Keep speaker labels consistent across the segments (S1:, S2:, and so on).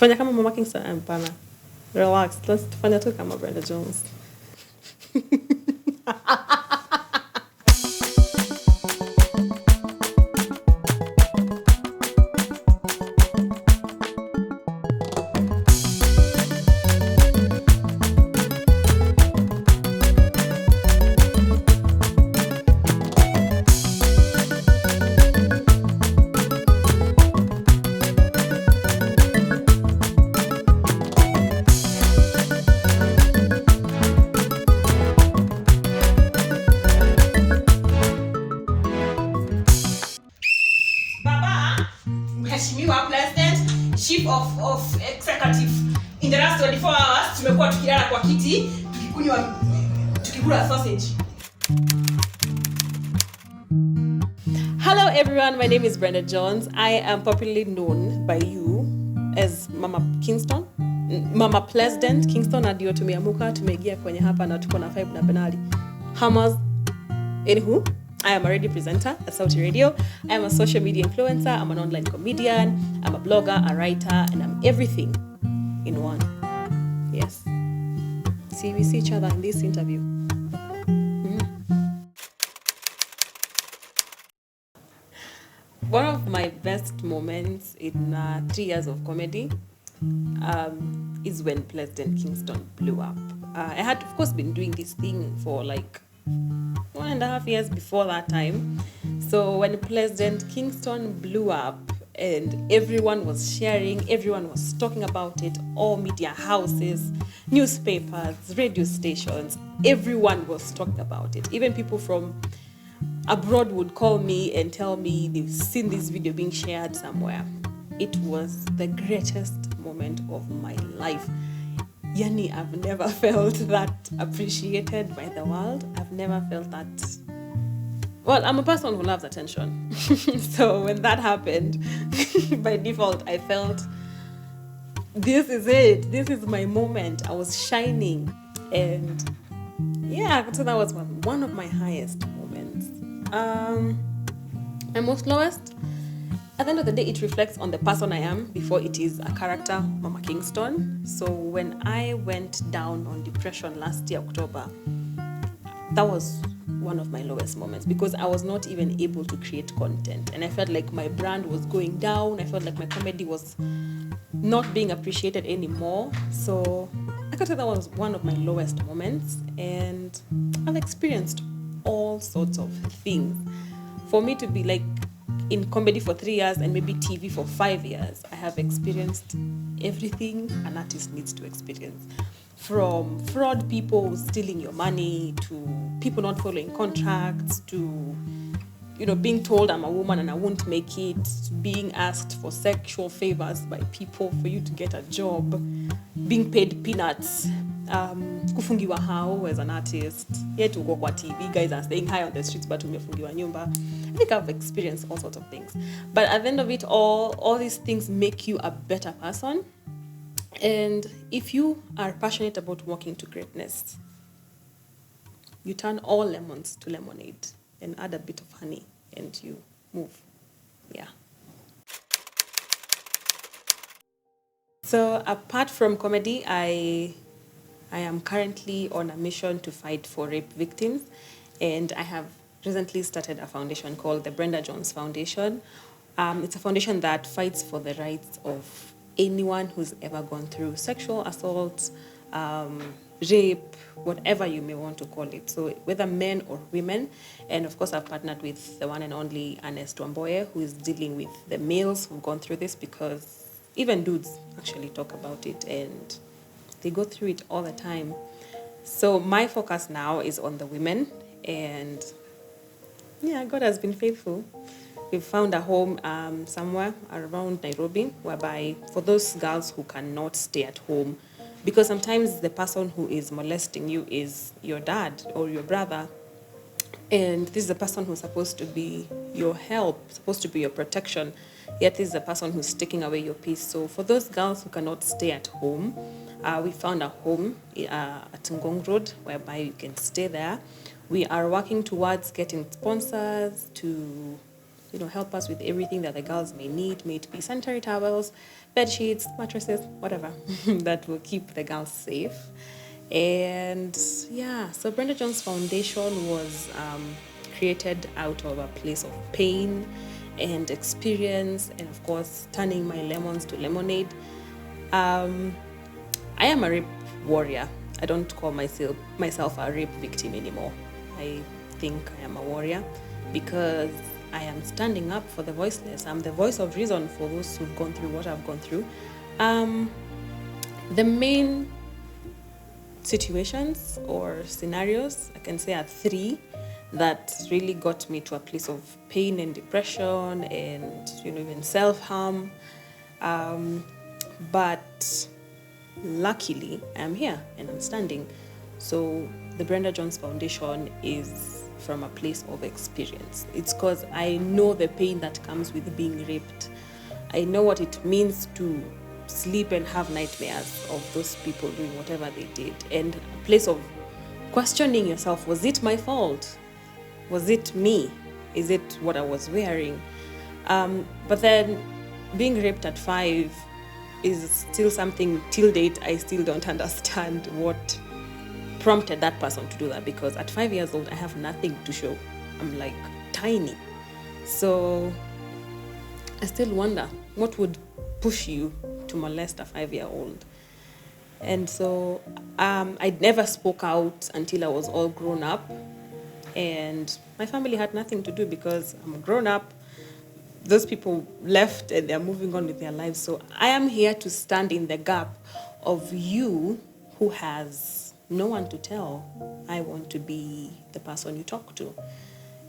S1: Tufanya kama Mama Kingston, hapana. Relax. Let's tufanya tu kama Brenda Jones.
S2: Mheshimiwa Plezdent, Chief of Executive. In the last 24 hours, tumekuwa tukilala kwa kiti, tukikula sausage.
S1: Hello everyone, my name is Brenda Jones. I am popularly known by you as Mama Kingston. Mama Plezdent. Kingston ndio tumeamuka, tumeingia kwenye hapa na tuko na 5 na penali. Hammers. Anywho, I am a radio presenter at Sauti Radio. I am a social media influencer. I'm an online comedian. I'm a blogger, a writer, and I'm everything in one. Yes. See, we see each other in this interview. One of my best moments in 3 years of comedy is when plezdent Kingston blew up. I had, of course, been doing this thing for like 1.5 years before that time. So when plezdent Kingston blew up and everyone was sharing, everyone was talking about it, all media houses, newspapers, radio stations, everyone was talking about it. Even people from abroad would call me and tell me they've seen this video being shared somewhere. It was the greatest moment of my life. Yani, I've never felt that appreciated by the world. I've never felt that. Well, I'm a person who loves attention. So when that happened, by default, I felt, this is it. This is my moment. I was shining. And yeah, so that was one of my highest moments. My most lowest, at the end of the day, it reflects on the person I am before it is a character, Mama Kingston. So when I went down on depression last year, October, that was one of my lowest moments because I was not even able to create content. And I felt like my brand was going down. I felt like my comedy was not being appreciated anymore. So I could say that was one of my lowest moments. And I've experienced all sorts of things. For me to be like in comedy for 3 years and maybe TV for 5 years, I have experienced everything an artist needs to experience. From fraud people stealing your money, to people not following contracts, to being told I'm a woman and I won't make it, being asked for sexual favors by people for you to get a job, being paid peanuts, kufungiwa how as an artist, yet to go kwa TV, guys are staying high on the streets but umefungiwa nyumba. I think I've experienced all sorts of things. But at the end of it all these things make you a better person. And if you are passionate about walking to greatness, you turn all lemons to lemonade and add a bit of honey and you move. Yeah. So apart from comedy, I am currently on a mission to fight for rape victims, and I have recently started a foundation called the Brenda Jones Foundation. It's a foundation that fights for the rights of anyone who's ever gone through sexual assault, rape, whatever you may want to call it. So whether men or women. And of course, I've partnered with the one and only Ernest Wamboye, who is dealing with the males who've gone through this, because even dudes actually talk about it and they go through it all the time. So my focus now is on the women, and yeah, God has been faithful. We've found a home somewhere around Nairobi, whereby for those girls who cannot stay at home, because sometimes the person who is molesting you is your dad or your brother, and this is the person who's supposed to be your help, supposed to be your protection, yet this is the person who's taking away your peace. So for those girls who cannot stay at home, we found a home at Ngong Road, whereby you can stay there. We are working towards getting sponsors to help us with everything that the girls may need, may it be sanitary towels, bed sheets, mattresses, whatever, that will keep the girls safe. And yeah, so Brenda Jones Foundation was created out of a place of pain and experience, and of course, turning my lemons to lemonade. I am a rape warrior. I don't call myself a rape victim anymore. I think I am a warrior because I am standing up for the voiceless. I'm the voice of reason for those who've gone through what I've gone through. The main situations or scenarios, I can say, are 3 that really got me to a place of pain and depression and even self-harm. But luckily, I'm here and I'm standing. So the Brenda Jones Foundation is from a place of experience. It's because I know the pain that comes with being raped. I know what it means to sleep and have nightmares of those people doing whatever they did. And a place of questioning yourself, was it my fault? Was it me? Is it what I was wearing? But then being raped at 5 is still something, till date, I still don't understand what prompted that person to do that, because at 5 years old, I have nothing to show. I'm like tiny. So I still wonder what would push you to molest a 5-year-old. And so I never spoke out until I was all grown up. And my family had nothing to do because I'm grown up. Those people left and they're moving on with their lives. So I am here to stand in the gap of you who has no one to tell. I want to be the person you talk to.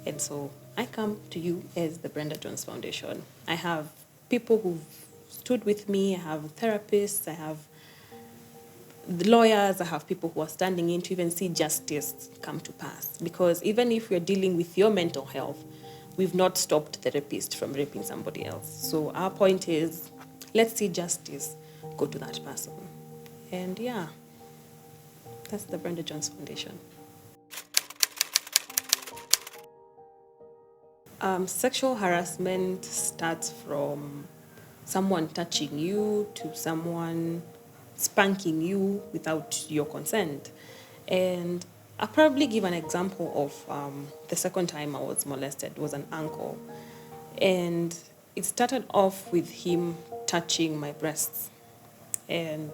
S1: And so I come to you as the Brenda Jones Foundation. I have people who've stood with me. I have therapists. I have the lawyers. I have people who are standing in to even see justice come to pass. Because even if we're dealing with your mental health, we've not stopped the rapist from raping somebody else. So our point is, let's see justice go to that person. And yeah, that's the Brenda Jones Foundation. Sexual harassment starts from someone touching you to someone spanking you without your consent. And I'll probably give an example of the second time I was molested. It was an uncle. And it started off with him touching my breasts. And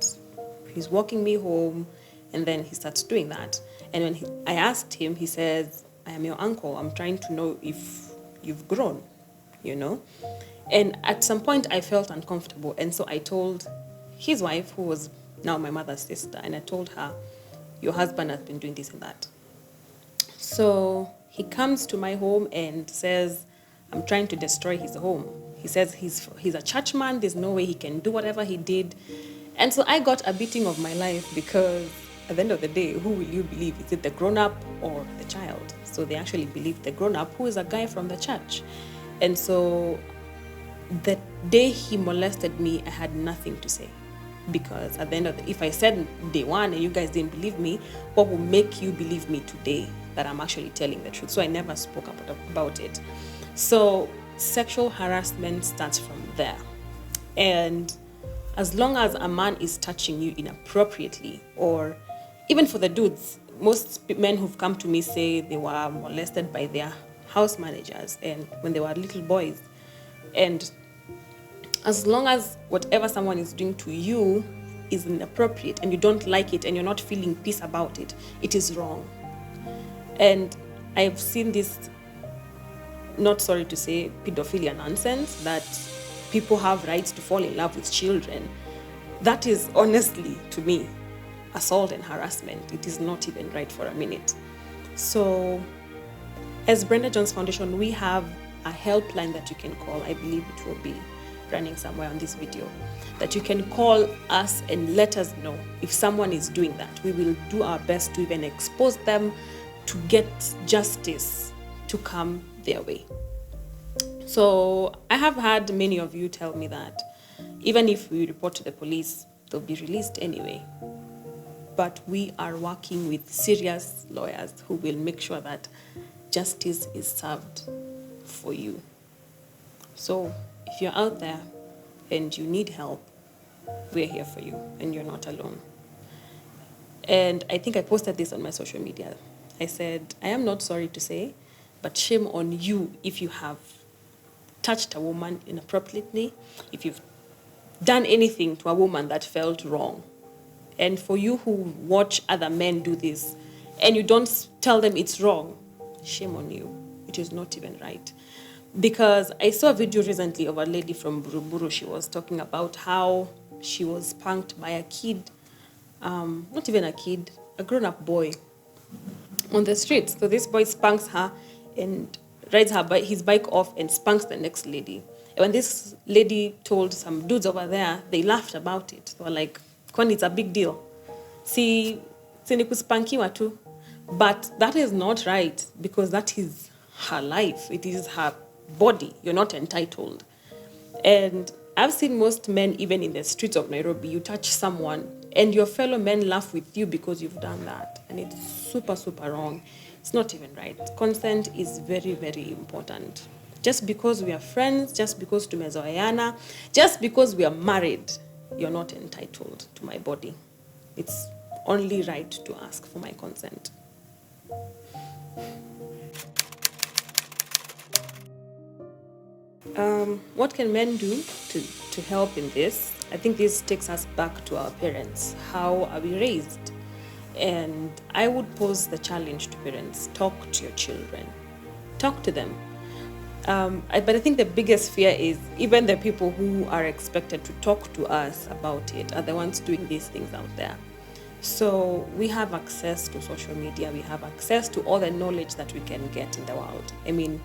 S1: he's walking me home, and then he starts doing that. And when I asked him, he says, I am your uncle. I'm trying to know if you've grown, And at some point, I felt uncomfortable. And so I told his wife, who was now my mother's sister, and I told her, your husband has been doing this and that. So he comes to my home and says, I'm trying to destroy his home. He says he's a churchman. There's no way he can do whatever he did. And so I got a beating of my life because at the end of the day, who will you believe? Is it the grown-up or the child? So they actually believed the grown-up, who is a guy from the church. And so the day he molested me, I had nothing to say. Because at the end of if I said day one and you guys didn't believe me, what will make you believe me today that I'm actually telling the truth? So I never spoke about it. So sexual harassment starts from there. And as long as a man is touching you inappropriately, or even for the dudes, most men who've come to me say they were molested by their house managers and when they were little boys. And as long as whatever someone is doing to you is inappropriate and you don't like it and you're not feeling peace about it, it is wrong. And I've seen this, not sorry to say, pedophilia nonsense, that people have rights to fall in love with children. That is honestly, to me, assault and harassment. It is not even right for a minute. So as Brenda Jones Foundation, we have a helpline that you can call. I believe it will be running somewhere on this video, that you can call us and let us know if someone is doing that. We will do our best to even expose them, to get justice to come their way. So I have had many of you tell me that even if we report to the police, they'll be released anyway. But we are working with serious lawyers who will make sure that justice is served for you. So if you're out there and you need help, we're here for you and you're not alone. And I think I posted this on my social media. I said, I am not sorry to say, but shame on you if you have touched a woman inappropriately, if you've done anything to a woman that felt wrong. And for you who watch other men do this and you don't tell them it's wrong, shame on you. It is not even right. Because I saw a video recently of a lady from Buruburu. She was talking about how she was spanked by a kid, not even a kid, a grown-up boy on the streets. So this boy spanks her and rides his bike off and spanks the next lady. And when this lady told some dudes over there, they laughed about it. They were like, kwani it's a big deal. Si ni kuspankiwa tu. But that is not right because that is her life. It is her body. You're not entitled. And I've seen most men, even in the streets of Nairobi, you touch someone and your fellow men laugh with you because you've done that. And it's super, super wrong. It's not even right. Consent is very, very important. Just because we are friends, just because tumezoeana, just because we are married, you're not entitled to my body. It's only right to ask for my consent. What can men do to help in this? I think this takes us back to our parents. How are we raised? And I would pose the challenge to parents. Talk to your children. Talk to them. But I think the biggest fear is even the people who are expected to talk to us about it are the ones doing these things out there. So we have access to social media. We have access to all the knowledge that we can get in the world. I mean,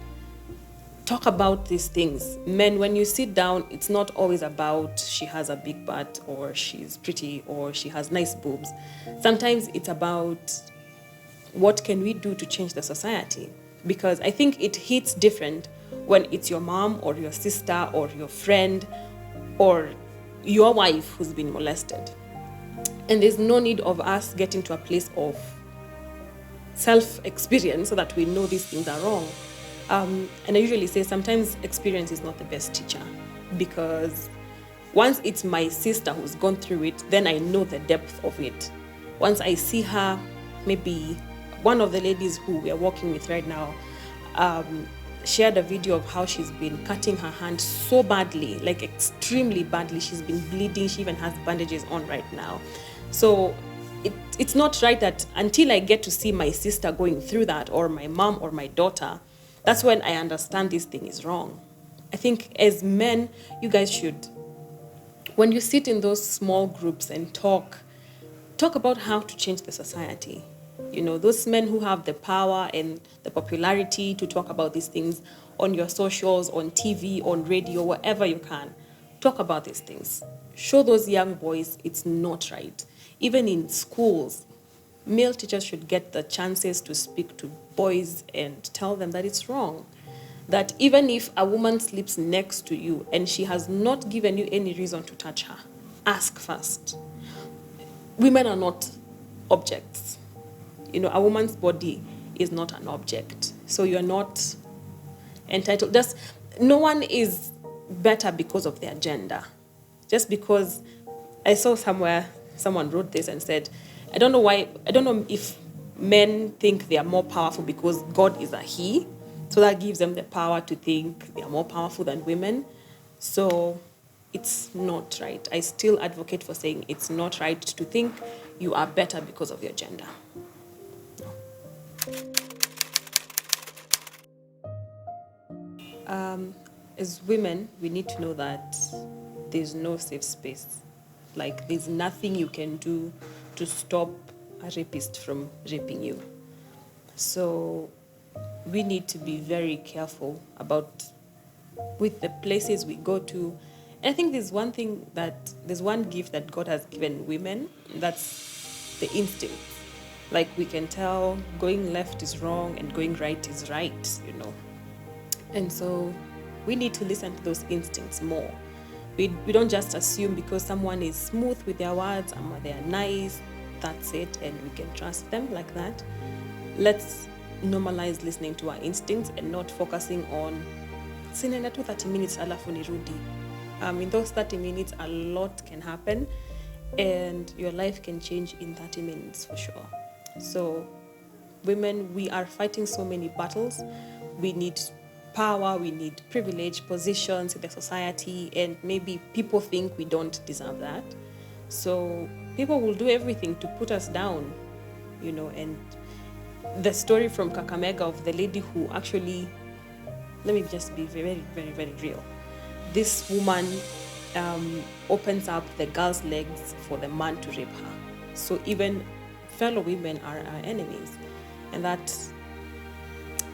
S1: talk about these things. Men, when you sit down, it's not always about she has a big butt or she's pretty or she has nice boobs. Sometimes it's about what can we do to change the society? Because I think it hits different when it's your mom or your sister or your friend or your wife who's been molested. And there's no need of us getting to a place of self-experience so that we know these things are wrong. And I usually say sometimes experience is not the best teacher because once it's my sister who's gone through it, then I know the depth of it. Once I see her, maybe one of the ladies who we are working with right now shared a video of how she's been cutting her hand so badly, like extremely badly. She's been bleeding. She even has bandages on right now. So it's not right that until I get to see my sister going through that or my mom or my daughter, that's when I understand this thing is wrong. I think as men, you guys should, when you sit in those small groups and talk about how to change the society. You know, those men who have the power and the popularity to talk about these things on your socials, on TV, on radio, wherever you can, talk about these things. Show those young boys it's not right. Even in schools, male teachers should get the chances to speak to boys and tell them that it's wrong. That even if a woman sleeps next to you and she has not given you any reason to touch her, ask first. Women are not objects. You know, a woman's body is not an object. So you're not entitled. No one is better because of their gender. Just because I saw somewhere, someone wrote this and said, I don't know if men think they are more powerful because God is a he. So that gives them the power to think they are more powerful than women. So it's not right. I still advocate for saying it's not right to think you are better because of your gender. As women, we need to know that there's no safe space. Like, there's nothing you can do to stop a rapist from raping you. So we need to be very careful with the places we go to. And I think there's one gift that God has given women, that's the instinct. Like, we can tell going left is wrong and going right is right, you know. And so we need to listen to those instincts more. We don't just assume because someone is smooth with their words and they're nice, that's it, and we can trust them like that. Let's normalize listening to our instincts and not focusing on sinaenda tu 30 minutes alafu nirudi. In those 30 minutes, a lot can happen and your life can change in 30 minutes for sure. So women, we are fighting so many battles. We need power, we need privilege, positions in the society, and maybe people think we don't deserve that. So people will do everything to put us down, and the story from Kakamega of the lady who actually, let me just be very, very, very real. This woman opens up the girl's legs for the man to rape her. So even fellow women are our enemies. And that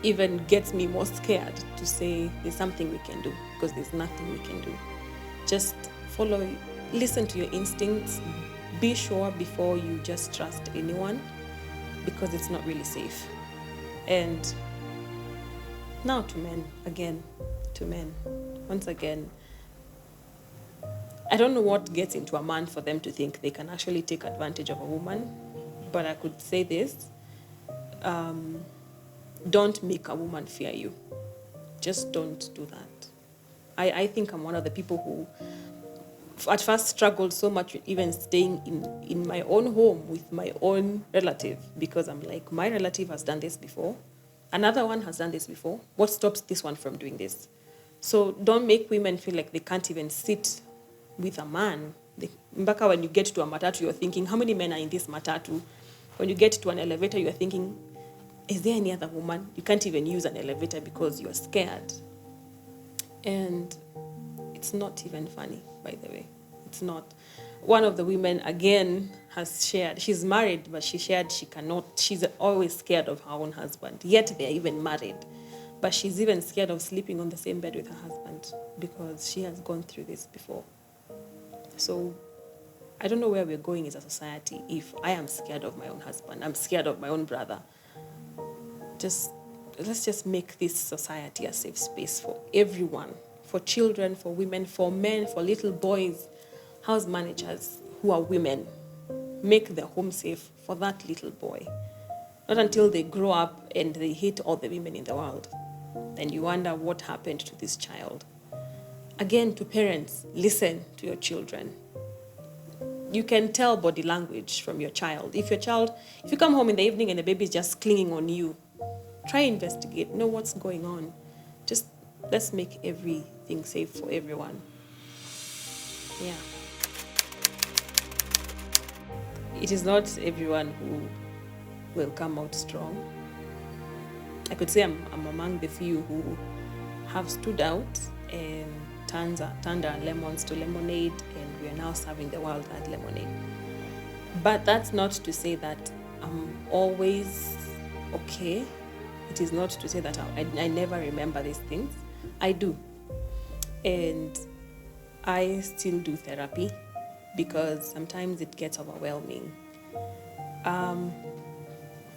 S1: even gets me more scared to say there's something we can do, because there's nothing we can do. Just listen to your instincts, be sure before you just trust anyone, because it's not really safe. And now to men, once again, I don't know what gets into a man for them to think they can actually take advantage of a woman, but I could say this, don't make a woman fear you. Just don't do that. I think I'm one of the people who at first struggled so much with even staying in my own home with my own relative, because I'm like, my relative has done this before. Another one has done this before. What stops this one from doing this? So don't make women feel like they can't even sit with a man. Mpaka when you get to a matatu, you're thinking, how many men are in this matatu? When you get to an elevator, you're thinking, is there any other woman? You can't even use an elevator because you're scared. And it's not even funny, by the way. It's not. One of the women, again, has shared, she's married, but she shared she's always scared of her own husband. Yet they're even married. But she's even scared of sleeping on the same bed with her husband because she has gone through this before. So I don't know where we're going as a society if I am scared of my own husband, I'm scared of my own brother. Let's just make this society a safe space for everyone, for children, for women, for men, for little boys, house managers who are women. Make the home safe for that little boy. Not until they grow up and they hate all the women in the world. Then you wonder what happened to this child. Again, to parents, listen to your children. You can tell body language from your child. If you come home in the evening and the baby is just clinging on you, try investigate, know what's going on. Just let's make everything safe for everyone. Yeah. It is not everyone who will come out strong. I could say I'm among the few who have stood out and turned our lemons to lemonade, and we are now serving the world that lemonade. But that's not to say that I'm always okay. It is not to say that I never remember these things. I do. And I still do therapy because sometimes it gets overwhelming.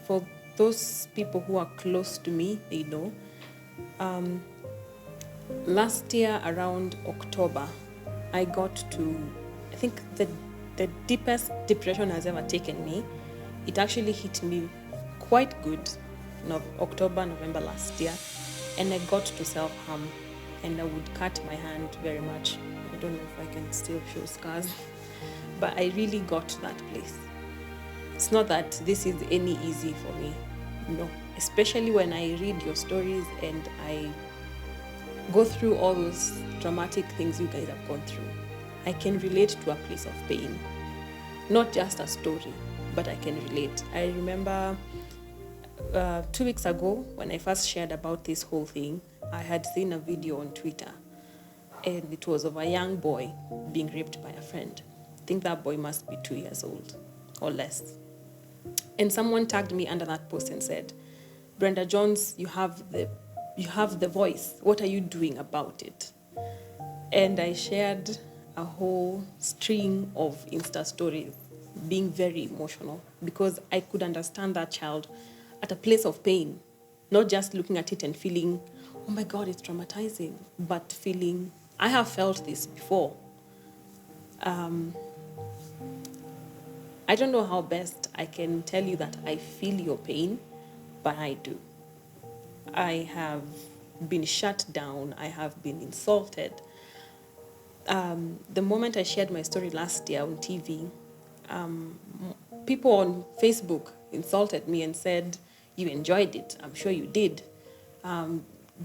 S1: For those people who are close to me, they know. Last year around October, I think the deepest depression has ever taken me. It actually hit me quite good October, November last year, and I got to self-harm, and I would cut my hand very much. I don't know if I can still show scars, but I really got to that place. It's not that this is any easy for me, no, especially when I read your stories and I go through all those dramatic things you guys have gone through. I can relate to a place of pain, not just a story, but I can relate. I remember 2 weeks ago when I first shared about this whole thing, I had seen a video on Twitter, and it was of a young boy being raped by a friend. I think that boy must be 2 years old or less. And someone tagged me under that post and said, Brenda Jones, you have the voice. What are you doing about it? And I shared a whole string of Insta stories, being very emotional, because I could understand that child at a place of pain, not just looking at it and feeling, oh my God, it's traumatizing, but feeling, I have felt this before. I don't know how best I can tell you that I feel your pain, but I do. I have been shut down. I have been insulted. The moment I shared my story last year on TV, people on Facebook insulted me and said, "You enjoyed it. I'm sure you did.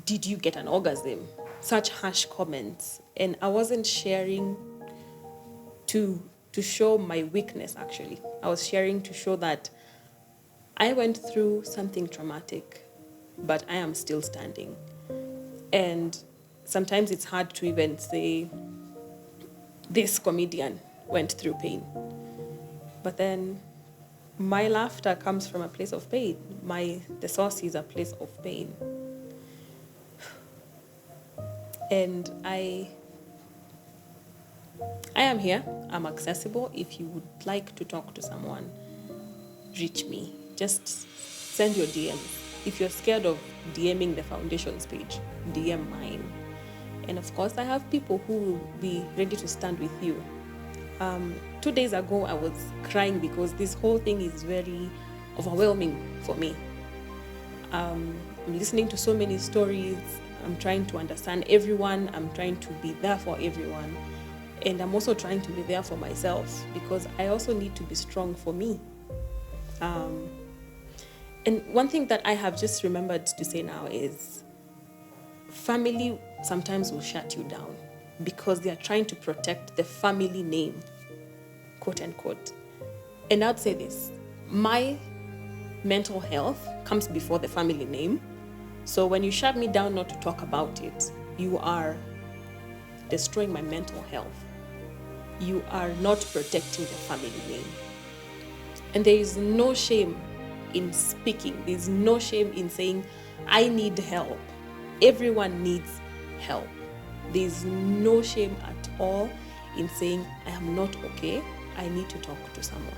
S1: Did you get an orgasm?" Such harsh comments. And I wasn't sharing to show my weakness, actually. I was sharing to show that I went through something traumatic, but I am still standing. And sometimes it's hard to even say, this comedian went through pain. But then my laughter comes from a place of pain. The source is a place of pain. And I am here. I'm accessible. If you would like to talk to someone, reach me. Just send your DM. If you're scared of DMing the foundations page, DM mine. And of course, I have people who will be ready to stand with you. 2 days ago, I was crying because this whole thing is very overwhelming for me. I'm listening to so many stories. I'm trying to understand everyone. I'm trying to be there for everyone. And I'm also trying to be there for myself because I also need to be strong for me. And one thing that I have just remembered to say now is family sometimes will shut you down because they are trying to protect the family name, quote unquote. And I'd say this, my mental health comes before the family name. So when you shut me down not to talk about it, you are destroying my mental health. You are not protecting the family name. And there is no shame in speaking. There's no shame in saying, I need help. Everyone needs help. There's no shame at all in saying, I am not okay. I need to talk to someone.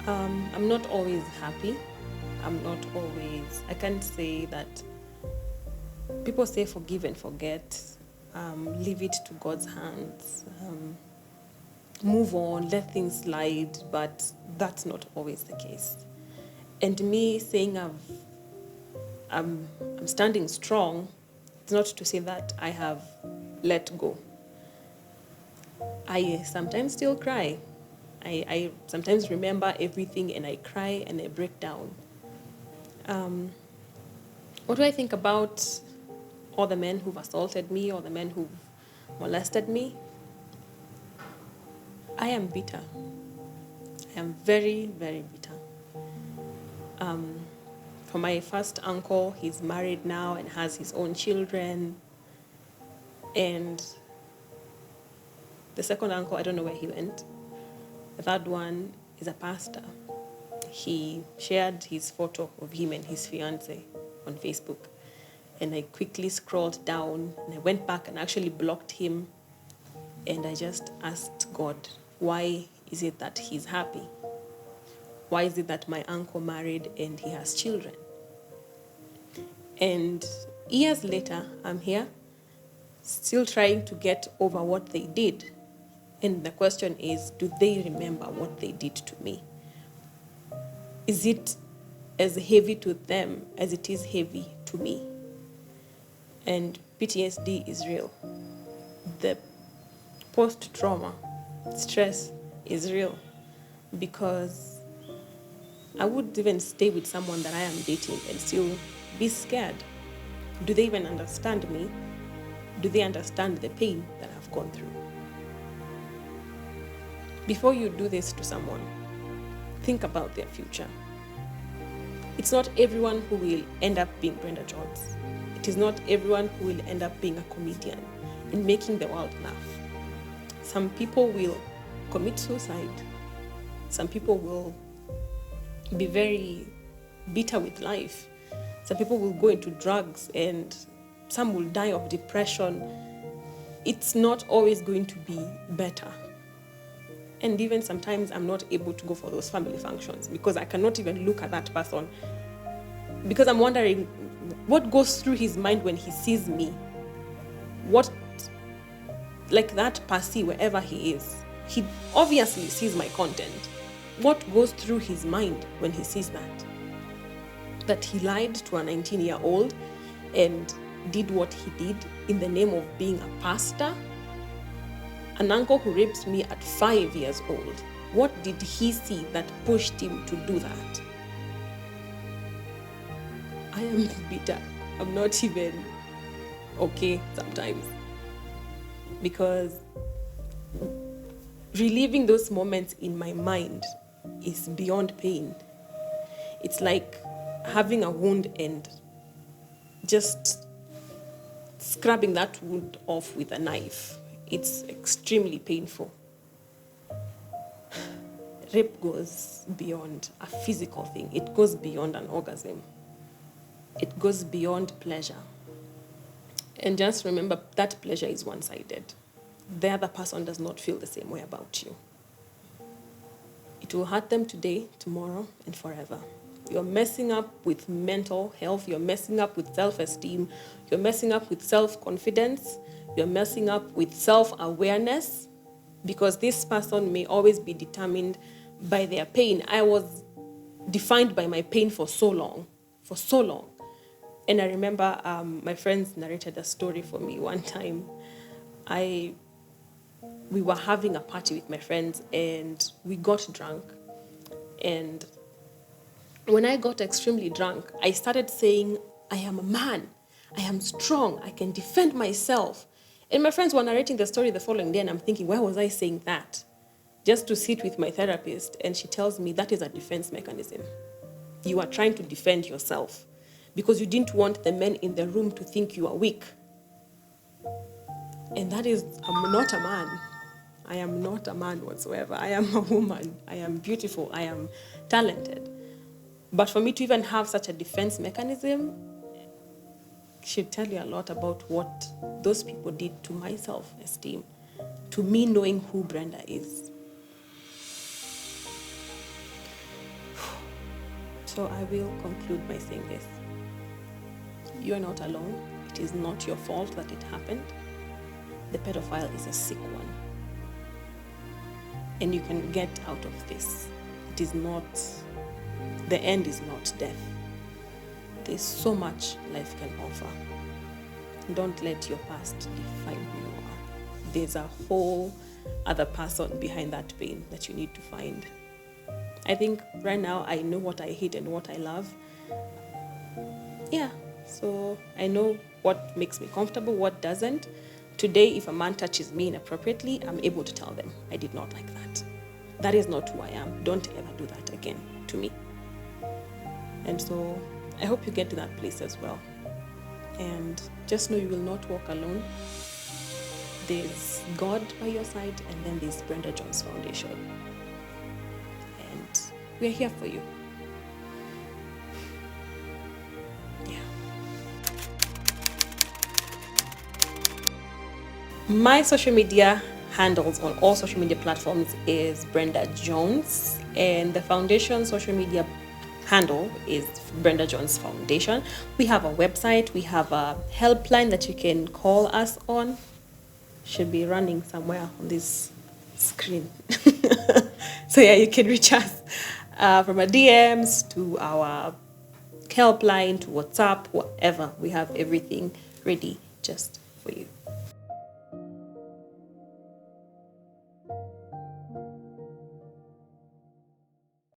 S1: I'm not always happy. I can't say that. People say forgive and forget. Leave it to God's hands. Move on, let things slide, but that's not always the case. And me saying I'm standing strong, it's not to say that I have let go. I sometimes still cry. I sometimes remember everything and I cry and I break down. What do I think about all the men who've assaulted me or the men who've molested me? I am bitter. I am very, very bitter. For my first uncle, he's married now and has his own children. And the second uncle, I don't know where he went. The third one is a pastor. He shared his photo of him and his fiancée on Facebook. And I quickly scrolled down and I went back and actually blocked him. And I just asked God, why is it that he's happy? Why is it that my uncle married and he has children? And years later, I'm here, still trying to get over what they did. And the question is, do they remember what they did to me? Is it as heavy to them as it is heavy to me? And PTSD is real. The post-trauma stress is real because I would even stay with someone that I am dating and still be scared. Do they even understand me? Do they understand the pain that I've gone through? Before you do this to someone, think about their future. It's not everyone who will end up being Brenda Jones. It is not everyone who will end up being a comedian and making the world laugh. Some people will commit suicide. Some people will be very bitter with life. Some people will go into drugs and some will die of depression. It's not always going to be better. And even sometimes I'm not able to go for those family functions because I cannot even look at that person because I'm wondering what goes through his mind when he sees me. What, like that Pasi, wherever he is, he obviously sees my content. What goes through his mind when he sees that? That he lied to a 19-year-old and did what he did in the name of being a pastor? An uncle who raped me at 5 years old. What did he see that pushed him to do that? I am bitter. I'm not even okay sometimes. Because reliving those moments in my mind is beyond pain. It's like having a wound and just scrubbing that wound off with a knife. It's extremely painful. Rape goes beyond a physical thing. It goes beyond an orgasm. It goes beyond pleasure. And just remember that pleasure is one-sided. The other person does not feel the same way about you. It will hurt them today, tomorrow, and forever. You're messing up with mental health. You're messing up with self-esteem. You're messing up with self-confidence. You're messing up with self-awareness, because this person may always be determined by their pain. I was defined by my pain for so long. And I remember my friends narrated a story for me one time. We were having a party with my friends and we got drunk. And when I got extremely drunk, I started saying, I am a man. I am strong. I can defend myself. And my friends were narrating the story the following day, and I'm thinking, why was I saying that? Just to sit with my therapist, and she tells me that is a defense mechanism. You are trying to defend yourself because you didn't want the men in the room to think you are weak. And that is, I'm not a man. I am not a man whatsoever. I am a woman. I am beautiful. I am talented. But for me to even have such a defense mechanism should tell you a lot about what those people did to my self-esteem, to me knowing who Brenda is. So I will conclude by saying this. You are not alone. It is not your fault that it happened. The pedophile is a sick one. And you can get out of this. It is not, the end is not death. There's so much life can offer. Don't let your past define who you are. There's a whole other person behind that pain that you need to find. I think right now I know what I hate and what I love. Yeah, so I know what makes me comfortable, what doesn't. Today, if a man touches me inappropriately, I'm able to tell them, I did not like that. That is not who I am. Don't ever do that again to me. And so I hope you get to that place as well. And just know you will not walk alone. There's God by your side, and then there's Brenda Jones Foundation. And we're here for you. Yeah. My social media handles on all social media platforms is Brenda Jones, and the foundation social media handle is Brenda Jones Foundation. We have a website, we have a helpline that you can call us on. Should be running somewhere on this screen. So yeah, you can reach us from our DMs to our helpline to WhatsApp, whatever. We have everything ready just for you.